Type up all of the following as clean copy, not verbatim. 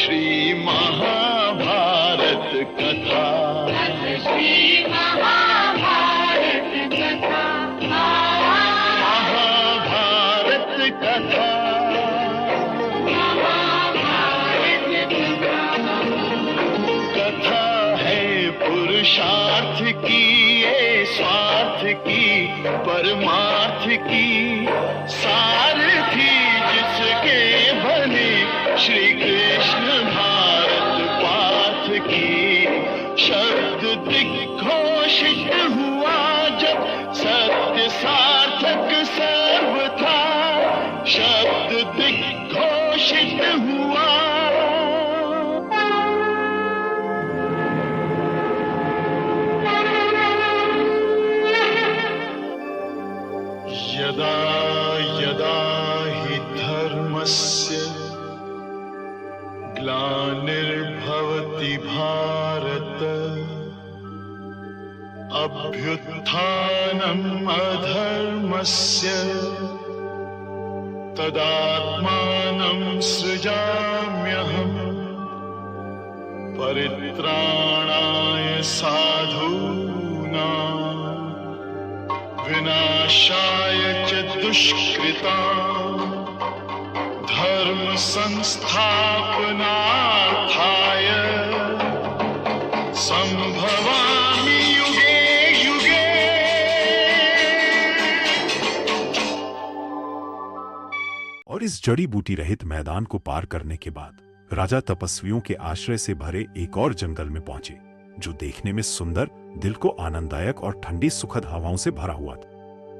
श्री महाभारत कथा। श्री महाभारत कथा। महाभारत कथा। महाभारत कथा। कथा है पुरुषार्थ की, ये स्वार्थ की, परमार्थ की, सारथी जिसके बने श्री कृष्ण भारत पाथ की। शब्द दिग्घोषित हुआ जब सत्य सार्थक सर्वथा। शब्द दिग्घोषित हुआ। यदा यदा हि धर्मस्य ग्लानिर्भवति भारत, अभ्युत्थानम् अधर्मस्य तदात्मानं सृजाम्यहम्। परित्राणाय साधूनां विनाशाय च दुष्कृतां, धर्म संस्थापनार्थाय संभवामि युगे युगे। और इस जड़ी बूटी रहित मैदान को पार करने के बाद राजा तपस्वियों के आश्रय से भरे एक और जंगल में पहुंचे, जो देखने में सुंदर, दिल को आनंददायक और ठंडी सुखद हवाओं से भरा हुआ था।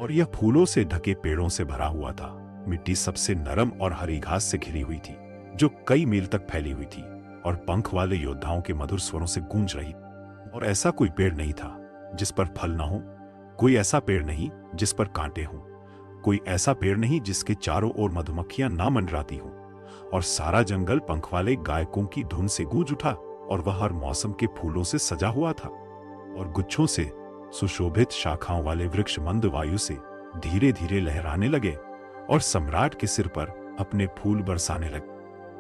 और यह फूलों से ढके पेड़ों से भरा हुआ था। मिट्टी सबसे नरम और हरी घास से घिरी हुई थी, जो कई मील तक फैली हुई थी और पंख वाले योद्धाओं के मधुर स्वरों से गूंज रही। और ऐसा कोई पेड़ नहीं था जिस पर फल ना हो, कोई ऐसा पेड़ नहीं जिस पर कांटे हों, कोई ऐसा पेड़ नहीं जिसके चारों ओर मधुमक्खियां ना मंडराती हों। और सारा जंगल पंख वाले गायकों की धुन से गूंज उठा, और वह हर मौसम के फूलों से सजा हुआ था। और गुच्छों से सुशोभित शाखाओं वाले वृक्ष मंद वायु से धीरे धीरे लहराने लगे और सम्राट के सिर पर अपने फूल बरसाने लगे।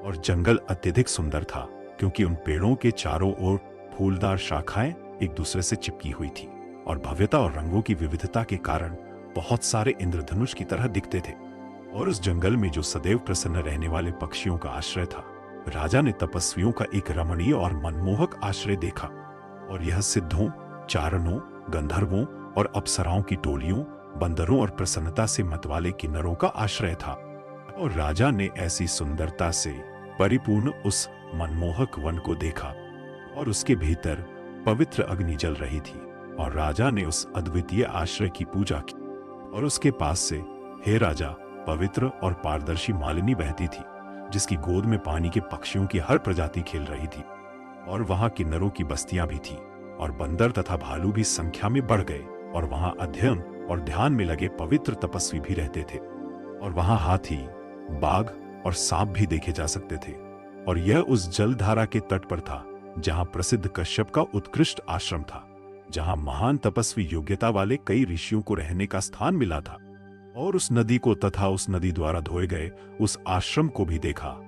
और जंगल अत्यधिक सुंदर था, क्योंकि उन पेड़ों के चारों ओर फूलदार शाखाएं एक दूसरे से चिपकी हुई थी, और भव्यता और रंगों की विविधता के कारण बहुत सारे इंद्रधनुष की तरह दिखते थे। और उस जंगल में जो सदैव प्रसन्न रहने वाले पक्षियों का आश्रय था, राजा ने तपस्वियों का एक रमणीय और मनमोहक आश्रय देखा। और यह सिद्धों, चारणों, गंधर्वों और अप्सराओं की टोलियों, बंदरों और प्रसन्नता से मतवाले किन्नरों का आश्रय था। और राजा ने ऐसी सुंदरता से परिपूर्ण उस मनमोहक वन को देखा, और उसके भीतर पवित्र अग्नि जल रही थी। और राजा ने उस अद्वितीय आश्रय की पूजा की। और उसके पास से, हे राजा, पवित्र और पारदर्शी मालिनी बहती थी, जिसकी गोद में पानी के पक्षियों की हर प्रजाति खेल रही थी। और वहां किन्नरों की बस्तियां भी थीं, और बंदर तथा भालू भी संख्या में बढ़ गए। और वहां अध्ययन और ध्यान में लगे पवित्र तपस्वी भी रहते थे। और वहां हाथी, बाघ और सांप भी देखे जा सकते थे। और यह उस जलधारा के तट पर था जहां प्रसिद्ध कश्यप का उत्कृष्ट आश्रम था, जहां महान तपस्वी योग्यता वाले कई ऋषियों को रहने का स्थान मिला था। और उस नदी को तथा उस नदी द्वारा धोए गए उस आश्रम को भी देखा,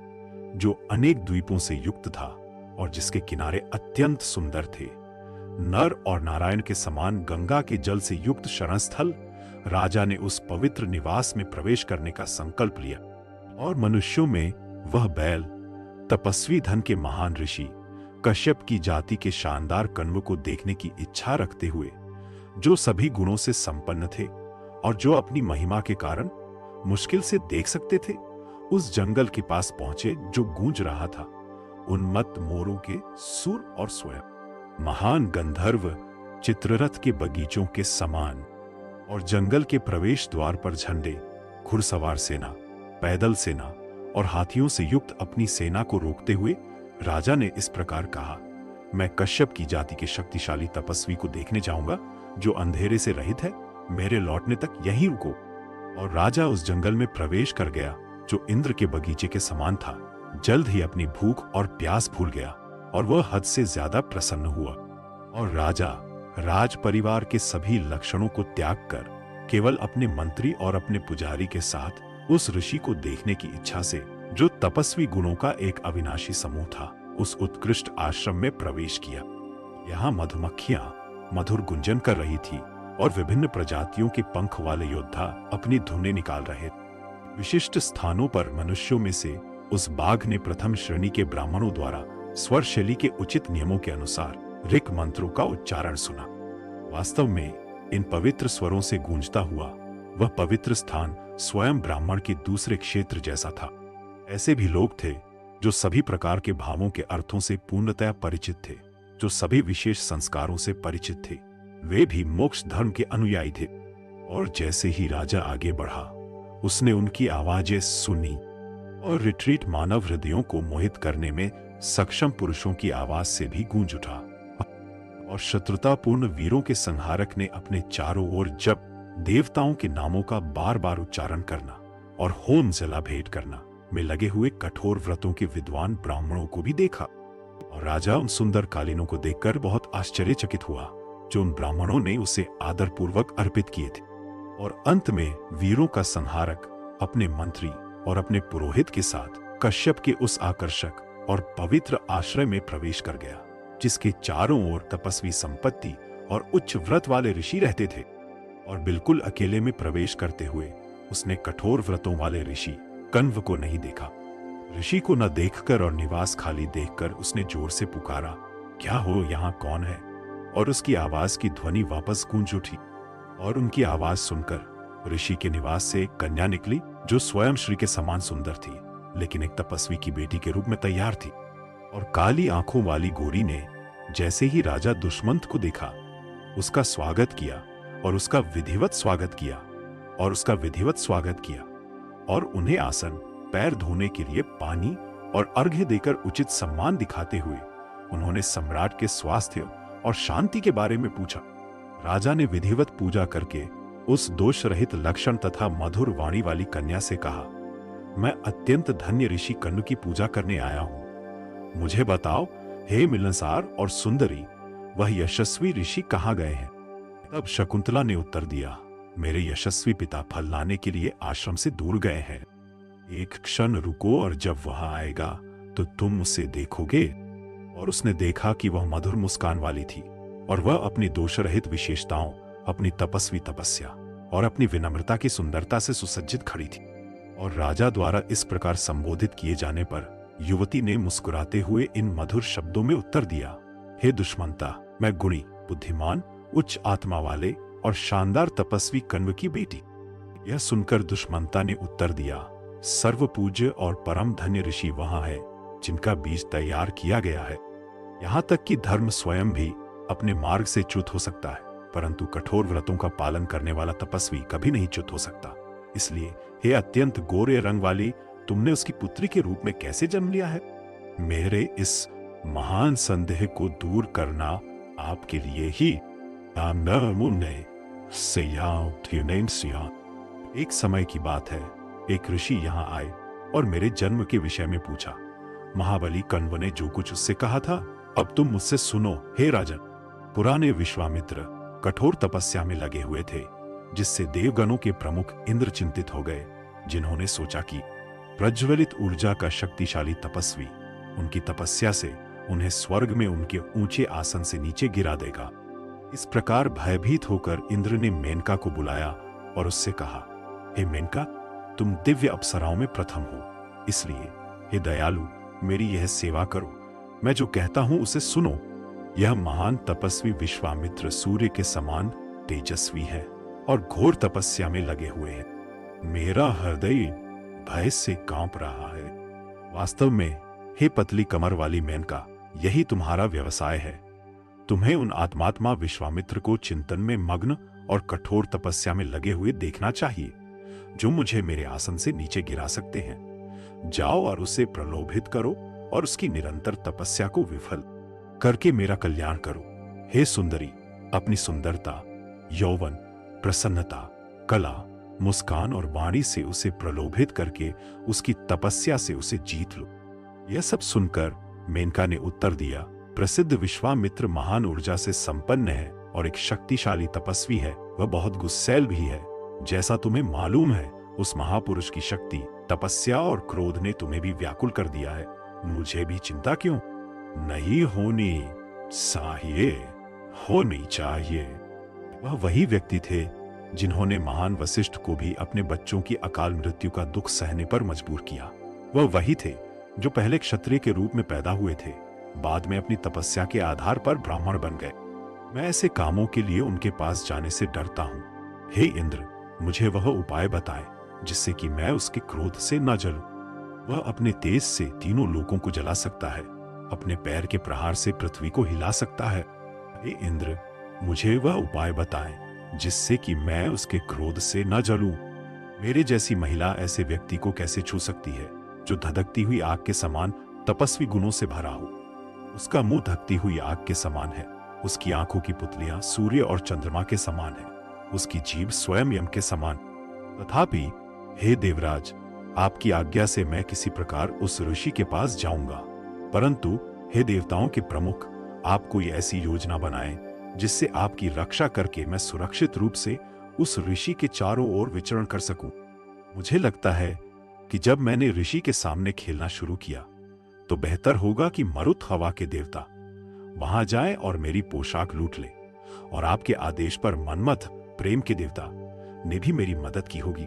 जो अनेक द्वीपों से युक्त था और जिसके किनारे अत्यंत सुंदर थे। नर और नारायण के समान गंगा के जल से युक्त शरणस्थल। राजा ने उस पवित्र निवास में प्रवेश करने का संकल्प लिया। और मनुष्यों में वह बैल, तपस्वी धन के महान ऋषि कश्यप की जाति के शानदार कण्व को देखने की इच्छा रखते हुए, जो सभी गुणों से संपन्न थे और जो अपनी महिमा के कारण मुश्किल से देख सकते थे, उस जंगल के पास पहुंचे जो गूंज रहा था उन्मत्त मोरों के सुर और स्वयं। महान गंधर्व चित्ररथ के बगीचों के समान। और जंगल के प्रवेश द्वार पर झंडे, घुड़सवार सेना, पैदल सेना और हाथियों से युक्त अपनी सेना को रोकते हुए राजा ने इस प्रकार कहा, मैं कश्यप की जाति के शक्तिशाली तपस्वी को देखने जाऊंगा, जो अंधेरे से रहित है। मेरे लौटने तक यहीं रुको। और राजा उस जंगल में प्रवेश कर गया जो इंद्र के बगीचे के समान था। जल्द ही अपनी भूख और प्यास भूल गया और वह हद से ज्यादा प्रसन्न हुआ। और राजा राज परिवार के सभी लक्षणों को त्याग कर केवल अपने मंत्री और अपने पुजारी के साथ उस ऋषि को देखने की इच्छा से जो तपस्वी गुणों का एक अविनाशी समूह था, उस उत्कृष्ट आश्रम में प्रवेश किया। यहाँ मधुमक्खियां मधुर गुंजन कर रही थी और विभिन्न प्रजातियों के पंख वाले योद्धा अपनी धुनें निकाल रहे थे। विशिष्ट स्थानों पर मनुष्यों में से उस बाघ ने प्रथम श्रेणी के ब्राह्मणों द्वारा स्वर शैली के उचित नियमों के अनुसार ऋक मंत्रों का उच्चारण सुना। वास्तव में इन पवित्र स्वरों से गूंजता हुआ वह पवित्र स्थान स्वयं ब्राह्मण के दूसरे क्षेत्र जैसा था। ऐसे भी लोग थे जो सभी प्रकार के भावों के अर्थों से पूर्णतया परिचित थे, जो सभी विशेष संस्कारों से परिचित थे। वे भी मोक्ष धर्म के अनुयायी थे। और जैसे ही राजा आगे बढ़ा, उसने उनकी आवाजें सुनी और रिट्रीट मानव हृदयों को मोहित करने में सक्षम पुरुषों की आवाज से भी गूंज उठा। और शत्रुतापूर्ण वीरों के संहारक ने अपने चारों ओर जब देवताओं के नामों का बार बार उच्चारण करना और होम जला भेंट करना में लगे हुए कठोर व्रतों के विद्वान ब्राह्मणों को भी देखा। और राजा उन सुंदर कालीनों को देखकर बहुत आश्चर्यचकित हुआ जो उन ब्राह्मणों ने उसे आदरपूर्वक अर्पित किए थे। और अंत में वीरों का संहारक अपने मंत्री और अपने पुरोहित के साथ कश्यप के उस आकर्षक और पवित्र आश्रय में प्रवेश कर गया, जिसके चारों ओर तपस्वी संपत्ति और उच्च व्रत वाले ऋषि रहते थे। और बिल्कुल अकेले में प्रवेश करते हुए उसने कठोर व्रतों वाले ऋषि कण्व को नहीं देखा। ऋषि को न देखकर और निवास खाली देखकर उसने जोर से पुकारा, क्या हो, यहाँ कौन है? और उसकी आवाज की ध्वनि वापस गूंज उठी। और उनकी आवाज सुनकर ऋषि के निवास से एक कन्या निकली जो स्वयं श्री के समान सुंदर थी, लेकिन एक तपस्वी की बेटी के रूप में तैयार थी। और काली आंखों वाली गोरी ने जैसे ही राजा दुष्मंत को देखा, उसका स्वागत किया और उसका विधिवत स्वागत किया और उसका विधिवत स्वागत किया और उन्हें आसन, पैर धोने के लिए पानी और अर्घ्य देकर उचित सम्मान दिखाते हुए उन्होंने सम्राट के स्वास्थ्य और शांति के बारे में पूछा। राजा ने विधिवत पूजा करके उस दोष रहित लक्षण तथा मधुर वाणी वाली कन्या से कहा, मैं अत्यंत धन्य ऋषि कण्व की पूजा करने आया हूं। मुझे बताओ, हे मिलनसार और सुंदरी, वह यशस्वी ऋषि कहाँ गए हैं? तब शकुंतला ने उत्तर दिया, मेरे यशस्वी पिता फल लाने के लिए आश्रम से दूर गए हैं। एक क्षण रुको और जब वह आएगा तो तुम उसे देखोगे। और उसने देखा कि वह मधुर मुस्कान वाली थी और वह अपनी दोष रहित विशेषताओं, अपनी तपस्वी तपस्या और अपनी विनम्रता की सुंदरता से सुसज्जित खड़ी थी। और राजा द्वारा इस प्रकार संबोधित किए जाने पर युवती ने मुस्कुराते हुए इन मधुर शब्दों में उत्तर दिया, हे दुष्मंता, मैं गुणी, बुद्धिमान, उच्च आत्मा वाले और शानदार तपस्वी कण्व की बेटी। यह सुनकर दुष्मंता ने उत्तर दिया, सर्व पूज्य और परम धन्य ऋषि वहां है जिनका बीज तैयार किया गया है। यहाँ तक कि धर्म स्वयं भी अपने मार्ग से च्युत हो सकता है, परंतु कठोर व्रतों का पालन करने वाला तपस्वी कभी नहीं च्युत हो सकता। इसलिए हे अत्यंत गोरे रंग वाली, तुमने उसकी पुत्री के रूप में कैसे जन्म लिया है? मेरे इस महान संदेह को दूर करना आपके लिए ही। एक समय की बात है, एक ऋषि यहाँ आए और मेरे जन्म के विषय में पूछा। महाबली कण्व ने जो कुछ उससे कहा था, अब तुम मुझसे सुनो, हे राजन। पुराने विश्वामित्र कठोर तपस्या में लगे हुए थे, जिससे देवगणों के प्रमुख इंद्र चिंतित हो गए, जिन्होंने सोचा कि प्रज्वलित ऊर्जा का शक्तिशाली तपस्वी उनकी तपस्या से उन्हें स्वर्ग में उनके ऊंचे आसन से नीचे गिरा देगा। इस प्रकार भयभीत होकर इंद्र ने मेनका को बुलाया और उससे कहा, हे मेनका, तुम दिव्य अप्सराओं में प्रथम हो, इसलिए हे दयालु, मेरी यह सेवा करो। मैं जो कहता हूं उसे सुनो। यह महान तपस्वी विश्वामित्र सूर्य के समान तेजस्वी है और घोर तपस्या में लगे हुए हैं। मेरा हृदय भय से कांप रहा है। वास्तव में हे पतली कमर वाली मेनका, यही तुम्हारा व्यवसाय है। तुम्हें उन आत्मात्मा विश्वामित्र को चिंतन में मग्न और कठोर तपस्या में लगे हुए देखना चाहिए, जो मुझे मेरे आसन से नीचे गिरा सकते हैं। जाओ और उसे प्रलोभित करो और उसकी निरंतर तपस्या को विफल करके मेरा कल्याण करो। हे सुंदरी, अपनी सुंदरता, यौवन, प्रसन्नता, कला, मुस्कान और वाणी से उसे प्रलोभित करके उसकी तपस्या से उसे जीत लो। यह सब सुनकर मेनका ने उत्तर दिया, प्रसिद्ध विश्वामित्र महान ऊर्जा से संपन्न है और एक शक्तिशाली तपस्वी है। वह बहुत गुस्सैल भी है। जैसा तुम्हें मालूम है, उस महापुरुष की शक्ति तपस्या और क्रोध ने तुम्हें भी व्याकुल कर दिया है, मुझे भी चिंता क्यों? नहीं होनी चाहिए, होनी चाहिए। वह वही व्यक्ति थे जिन्होंने महान वशिष्ठ को भी अपने बच्चों की अकाल मृत्यु का दुख सहने पर मजबूर किया। वह वही थे जो पहले क्षत्रिय के रूप में पैदा हुए थे, बाद में अपनी तपस्या के आधार पर ब्राह्मण बन गए। मैं ऐसे कामों के लिए उनके पास जाने से डरता हूँ। हे इंद्र, मुझे वह उपाय बताएं जिससे कि मैं उसके क्रोध से न जलूं। वह अपने तेज से तीनों लोगों को जला सकता है, अपने पैर के प्रहार से पृथ्वी को हिला सकता है। हे इंद्र, मुझे वह उपाय बताएं जिससे कि मैं उसके क्रोध से न जलूं। मेरे जैसी महिला ऐसे व्यक्ति को कैसे छू सकती है जो धधकती हुई आग के समान तपस्वी गुणों से भरा हो? उसका मुंह धकती हुई आग के समान है, उसकी आंखों की पुतलियां सूर्य और चंद्रमा के समान है, उसकी जीभ स्वयं यम के समान। तथापि हे देवराज, आपकी आज्ञा से मैं किसी प्रकार उस ऋषि के पास जाऊंगा, परंतु हे देवताओं के प्रमुख, आप कोई ऐसी योजना बनाएं जिससे आपकी रक्षा करके मैं सुरक्षित रूप से उस ऋषि के चारों ओर विचरण कर सकूं। मुझे लगता है कि जब मैंने ऋषि के सामने खेलना शुरू किया तो बेहतर होगा कि मरुत हवा के देवता वहां जाएं और मेरी पोशाक लूट ले, और आपके आदेश पर मनमथ प्रेम के देवता ने भी मेरी मदद की होगी।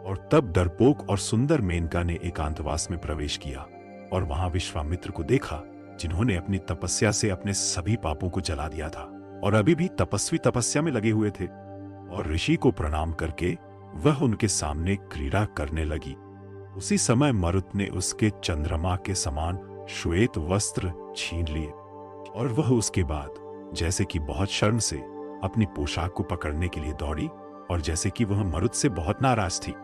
और तब डरपोक और सुंदर मेनका ने एकांतवास में प्रवेश किया और वहां विश्वामित्र को देखा, जिन्होंने अपनी तपस्या से अपने सभी पापों को जला दिया था और अभी भी तपस्वी तपस्या में लगे हुए थे। और ऋषि को प्रणाम करके वह उनके सामने क्रीड़ा करने लगी। उसी समय मरुत ने उसके चंद्रमा के समान श्वेत वस्त्र छीन लिए और वह उसके बाद जैसे कि बहुत शर्म से अपनी पोशाक को पकड़ने के लिए दौड़ी और जैसे कि वह मरुत से बहुत नाराज थी।